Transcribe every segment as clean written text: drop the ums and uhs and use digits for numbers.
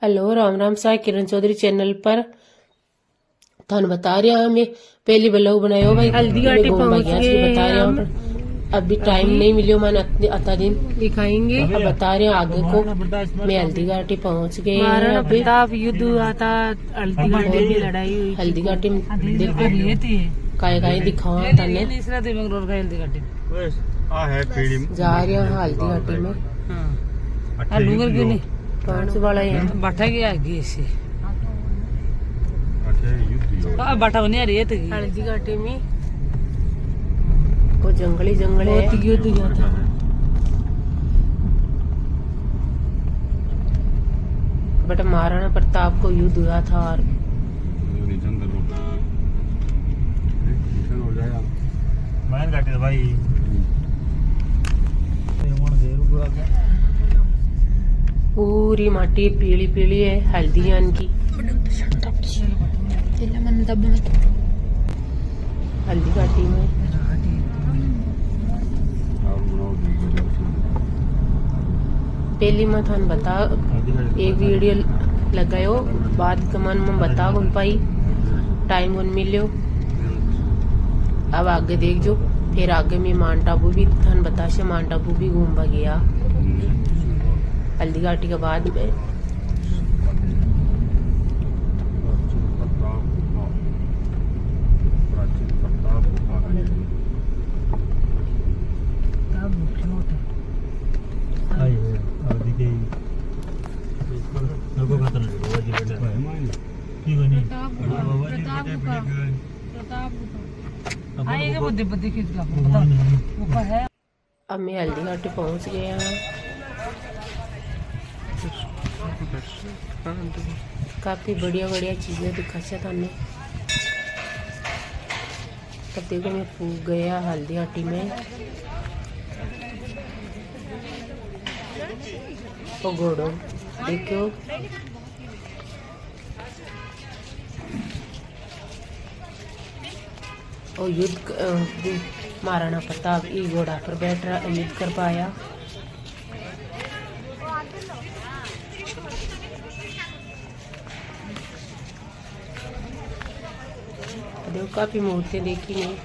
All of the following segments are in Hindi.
हेलो राम राम सा किरण चौधरी चैनल पर थान बता रहा हमें पहली ब्लॉग बनायो भाई हल्दी घाटी पहुंच गए बता रहा हूँ अभी टाइम नहीं मिलियो मैंने अता दिन दिखाएंगे। अब बता रहे हैं आगे को मैं हल्दी घाटी पहुंच गए हैं अभी प्रताप युद्ध हुआ था, हल्दी घाटी में लड़ाई हुई। हल्दी घाटी में देखो काय दिखावा थाने हल्दी घाटी जा रहे हैं हल्दी घाटी में लूंगर क्यों नहीं पहुंच वाला है बाठा के आगे से बाठा बनी आ रही है हल्दी घाटी में वो जंगली जंगल है युद्ध हुआ था। बट महाराणा प्रताप को युद्ध हुआ था और भाई पूरी माटी पीली पीली है हल्दी की हल्दी घाटी में पहली मैं थान बता एक वीडियो लगायो बाद कमान में बता कौन पाई टाइम कौन मिलियो अब आगे देख जो फिर आगे में माउंट आबू भी थान बता से माउंट आबू भी घूमवा गया हल्दी घाटी के बाद में अब मैं हल्दी घाटी पहुंच गया हूँ काफी बढ़िया बढ़िया चीजें दिखा थाने तब देखो मैं पूछ गया हल्दी घाटी में ओ घोड़ो देखो और युद्ध महाराणा प्रताप ई घोड़ा पर बैठ रहा युद्ध कर पाया देखो काफी मूर्तियां देखी नहीं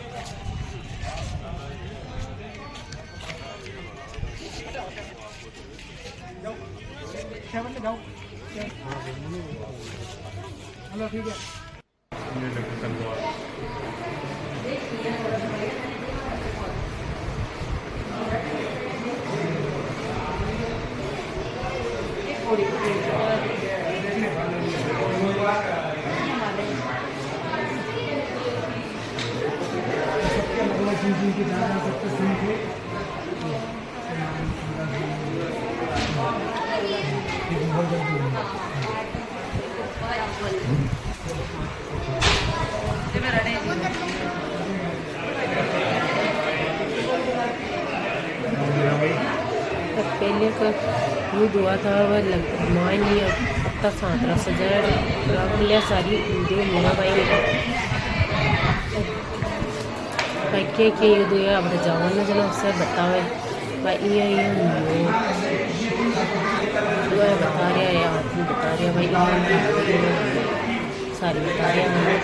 पहले का युद्ध हुआ था वह मान लिया पत्ता सांतरा सजाया सारी वीडियो मेरा भाई के युद्ध हुआ अब जवान न जना उससे बतावे भाई ये बता रहा है आदमी बता रहा भाई सारी बता रहा है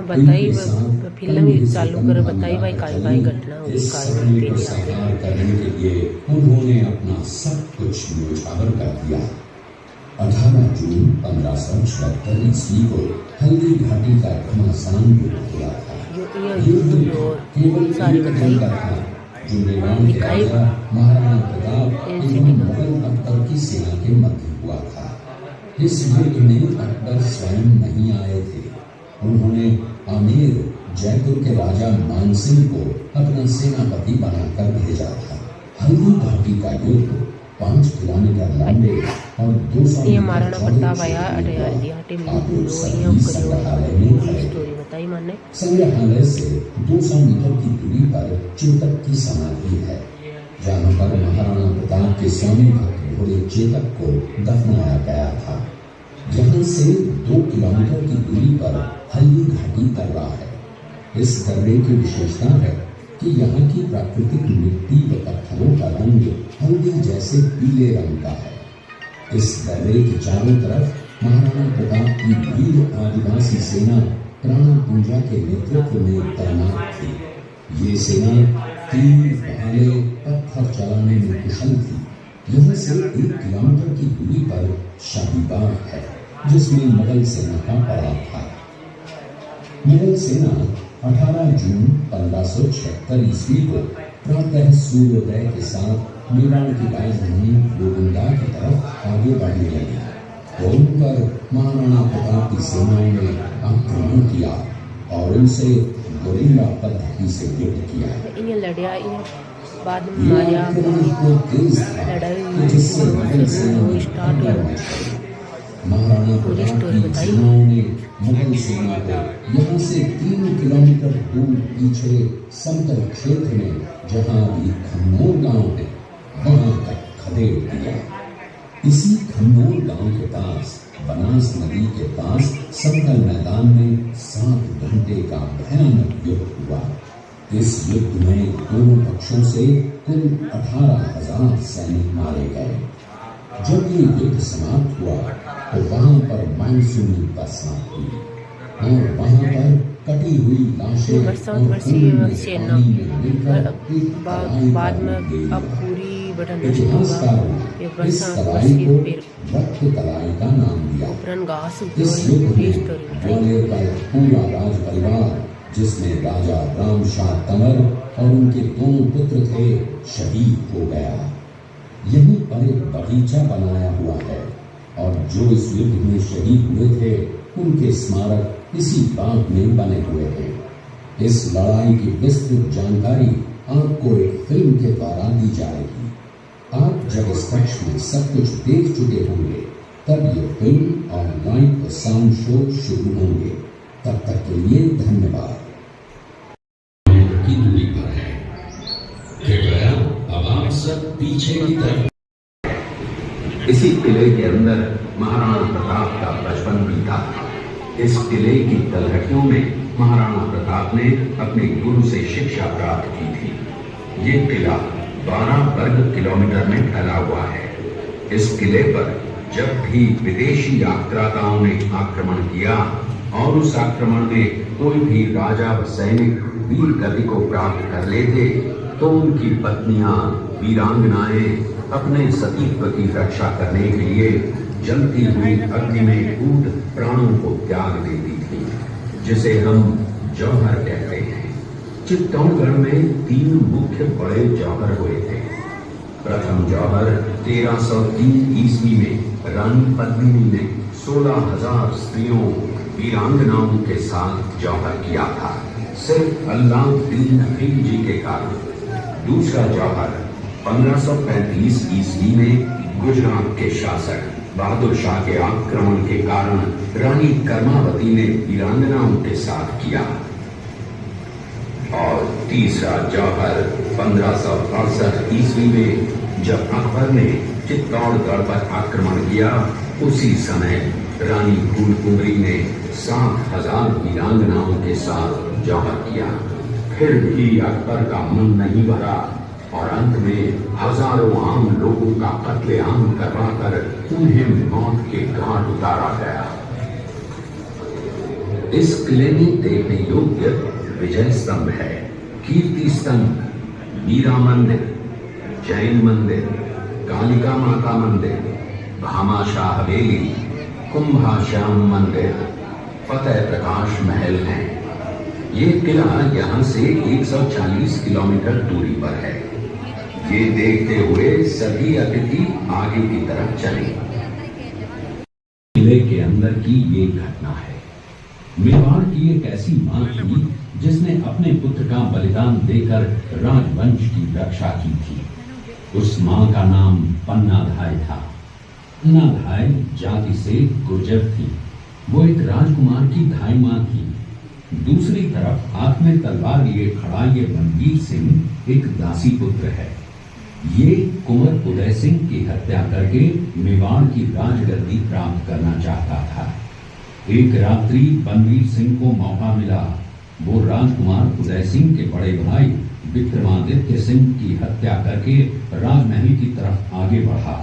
बताई फिल्म चालू कर बताई भाई काई घटना हुई करने के लिए उन्होंने अपना सब कुछ न्यौछावर कर दिया। 18 जून 1576 ईस्वी को हल्दी घाटी का घमासान युद्ध हुआ था। केवल सारी बताई जो मेवाड़ के राजा महाराणा प्रताप एवं मुगल अकबर की सेना के मध्य हुआ था। इस युद्ध में अकबर स्वयं नहीं आए थे। उन्होंने आमेर जयपुर के राजा मानसिंह को अपना सेनापति बनाकर भेजा था। हल्दी घाटी का युद्ध 5 किलोमीटर लंबे और 200 ये महाराणा प्रताप आया हल्दी घाटी में स्टोरी बताई मैंने। संग्रहालय से 200 मीटर की दूरी पर चिंतक की समाधि है, जहाँ पर महाराणा प्रताप के स्वामी भक्त घोड़े चेतक को दफनाया गया था। यहाँ से 2 किलोमीटर की दूरी पर हल्दी घाटी दर्रा है। इस दर्रे की विशेषता है कि यहाँ की प्राकृतिक मिट्टी व पत्थरों का रंग हल्दी जैसे पीले रंग का है। इस दर्रे के चारों तरफ महाराणा प्रताप की वीर आदिवासी सेना प्राण पूजा के नेतृत्व में तैनात थी। ये सेना तीर, भाले, पत्थर चलाने में कुशल थी। यहाँ से 1 किलोमीटर की दूरी पर शाही बाग है, जिसमें मुगल सेना का पड़ाव था। मुगल सेना 18 जून 1576 ईस्वी को प्रातः सूर्योदय के साथ मेवाड़ की राजधानी गोविंदा की तरफ आगे बढ़ने लगी। तो उन पर महाराणा प्रताप की सेनाओं ने आक्रमण किया और उनसे गोरिल्ला पद्धति से युद्ध किया। इन्हें लड़िया, इन्हें बाद में मारिया, लड़ाई स्टार्ट हुई। महाराणा प्रताप की सेनाओं ने मुगल सेना को यहाँ से 3 किलोमीटर दूर पीछे समतल क्षेत्र में, जहाँ भी खन्नौर गांव है, वहां तक खदेड़ दिया। इसी खन्नौर गांव के पास बनास नदी के पास समतल मैदान में 7 घंटे का भयानक युद्ध हुआ। इस युद्ध में दोनों पक्षों से कुल 18,000 सैनिक मारे गए। जब ये युद्ध समाप्त हुआ तो वहां पर मानसूनी बरसात हुई और वहां पर कटी हुई लाशें बाद में अब पूरी इतिहासकारों इस तराई को रक्त तराई का नाम दिया। इस युद्ध में ग्वालियर का पूरा राज परिवार, जिसमें राजा राम शाह तंवर और उनके 2 पुत्र थे, शहीद हो गया। यहीं पर एक बगीचा बनाया हुआ है और जो इस युद्ध में शहीद हुए थे, उनके स्मारक इसी बाग में बने हुए हैं। इस लड़ाई की विस्तृत जानकारी आपको एक फिल्म के द्वारा दी जाएगी। आप जब इस कक्ष में सब कुछ देख चुके होंगे, तब ये फिल्म और लाइट व साउंड शो शुरू होंगे। तब तक के लिए धन्यवाद। की दूरी पर है, कृपया अब आप सब पीछे की तरफ। इसी किले के अंदर महाराणा प्रताप का बचपन बीता था। इस किले की तलहटियों में महाराणा प्रताप ने अपने गुरु से शिक्षा प्राप्त की थी। ये किला 12 वर्ग किलोमीटर में फैला हुआ है। इस किले पर जब भी विदेशी आक्राताओं ने आक्रमण किया और उस आक्रमण में कोई भी राजा व सैनिक वीर गति को प्राप्त कर लेते, तो उनकी पत्नियां, वीरांगनाएं अपने सतीत्व की रक्षा करने के लिए जलती हुई अग्नि में कूद प्राणों को त्याग देती थी, जिसे हम जौहर कहते हैं। चित्तौड़गढ़ में 3 मुख्य बड़े जौहर हुए थे। प्रथम जौहर 1303 ईस्वी में रानी पद्मिनी ने 16,000 स्त्रियों, वीरांगनाओं के साथ जौहर किया था, सिर्फ अल्लाउद्दीन खिलजी के कारण। दूसरा जौहर 1535 ईस्वी में गुजरात के शासक बहादुर शाह के आक्रमण के कारण रानी कर्मावती ने वीरांगनाओं के साथ किया। और तीसरा जौहर 1568 ईस्वी में जब अकबर ने चित्तौड़गढ़ पर आक्रमण किया, उसी समय रानी फूलकुंवरी ने 7,000 वीरांगनाओं के साथ जौहर किया। फिर भी अकबर का मन नहीं भरा और अंत में हजारों आम लोगों का कत्लेआम करवाकर उन्हें मौत के घाट उतारा गया। इस किले में देखने योग्य विजय स्तंभ है, कीर्ति स्तंभ, मीरा मंदिर, जैन मंदिर, कालिका माता मंदिर, भामाशाह हवेली, कुंभाश्याम मंदिर, फतेह प्रकाश महल है। ये किला यहाँ से 140 किलोमीटर दूरी पर है। ये देखते हुए सभी अतिथि आगे की तरफ चले। किले के अंदर की ये घटना है। मेवाड़ की एक ऐसी मां थी जिसने अपने पुत्र का बलिदान देकर राजवंश की रक्षा की थी। उस मां का नाम पन्नाधाय था। पन्नाधाय जाति से गुर्जर थी। वो एक राजकुमार की धाई मां थी। दूसरी तरफ हाथ में तलवार लिए खड़ा ये बनवीर सिंह एक दासी पुत्र है। ये कुंवर उदय सिंह की हत्या करके मेवाड़ की राजगद्दी प्राप्त करना चाहता था। एक रात्रि बनवीर सिंह को मौका मिला। वो राजकुमार उदय सिंह के बड़े भाई विक्रमादित्य सिंह की हत्या करके राजमहल की तरफ आगे बढ़ा।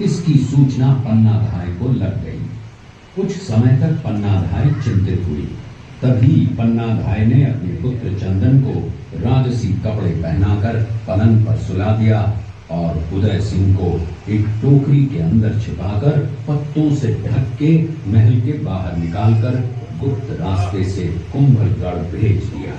इसकी सूचना पन्नाधाय को लग गई। कुछ समय तक पन्नाधाय चिंतित हुई। तभी पन्नाधाय ने अपने पुत्र चंदन को राजसी कपड़े पहनाकर पलंग पर सुला दिया और उदय सिंह को एक टोकरी के अंदर छिपाकर पत्तों से ढक के महल के बाहर निकालकर गुप्त रास्ते से कुंभलगढ़ भेज दिया।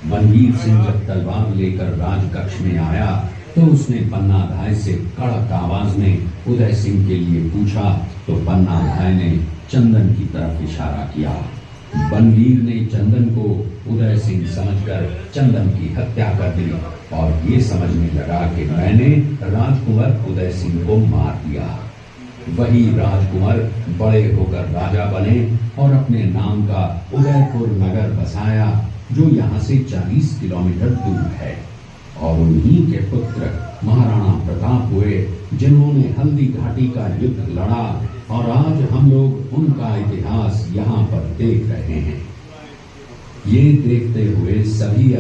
बनवीर सिंह जब तलवार लेकर राजकक्ष में आया तो उसने पन्नाधाय से कड़क आवाज में उदय सिंह के लिए पूछा तो पन्नाधाय ने चंदन की तरफ इशारा किया। बनवीर ने चंदन को उदय सिंह समझकर चंदन की हत्या कर दी और ये समझने लगा कि मैंने राजकुंवर उदय सिंह को मार दिया। वही राजकुंवर बड़े होकर राजा बने और अपने नाम का उदयपुर नगर बसाया जो यहाँ से 40 किलोमीटर दूर है। और उन्हीं के पुत्र महाराणा प्रताप हुए जिन्होंने हल्दी घाटी का युद्ध लड़ा और आज हम लोग उनका इतिहास यहाँ पर देख रहे हैं। ये देखते हुए सभी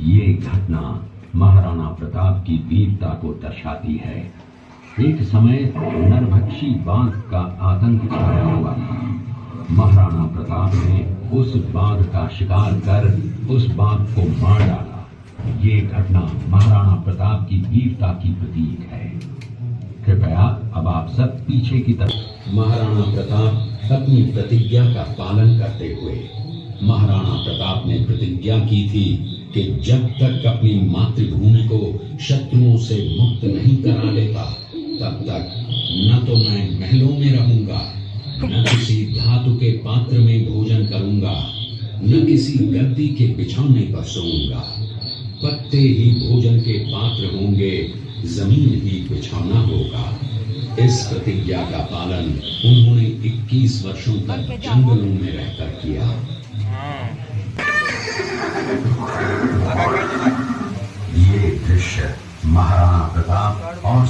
ये घटना महाराणा प्रताप की वीरता को दर्शाती है। एक समय नरभक्षी बाघ का आतंक छाया हुआ था। महाराणा प्रताप ने उस बाघ का शिकार कर उस बाघ को मार डाला। ये घटना महाराणा प्रताप की वीरता की प्रतीक है। कृपया अब आप सब पीछे की तरफ। महाराणा प्रताप अपनी प्रतिज्ञा का पालन करते हुए महाराणा प्रताप ने प्रतिज्ञा की थी कि जब तक अपनी मातृभूमि को शत्रुओं से मुक्त नहीं करा लेता तब तक न तो मैं महलों में रहूंगा, न किसी धातु के पात्र में भोजन करूंगा, न किसी गद्दी के बिछौने पर सोऊंगा। पत्ते ही भोजन के पात्र होंगे, जमीन ही बिछौना होगा। इस प्रतिज्ञा का पालन उन्होंने 21 वर्षों तक जंगलों में रहकर किया। ये दृश्य महाराणा प्रताप और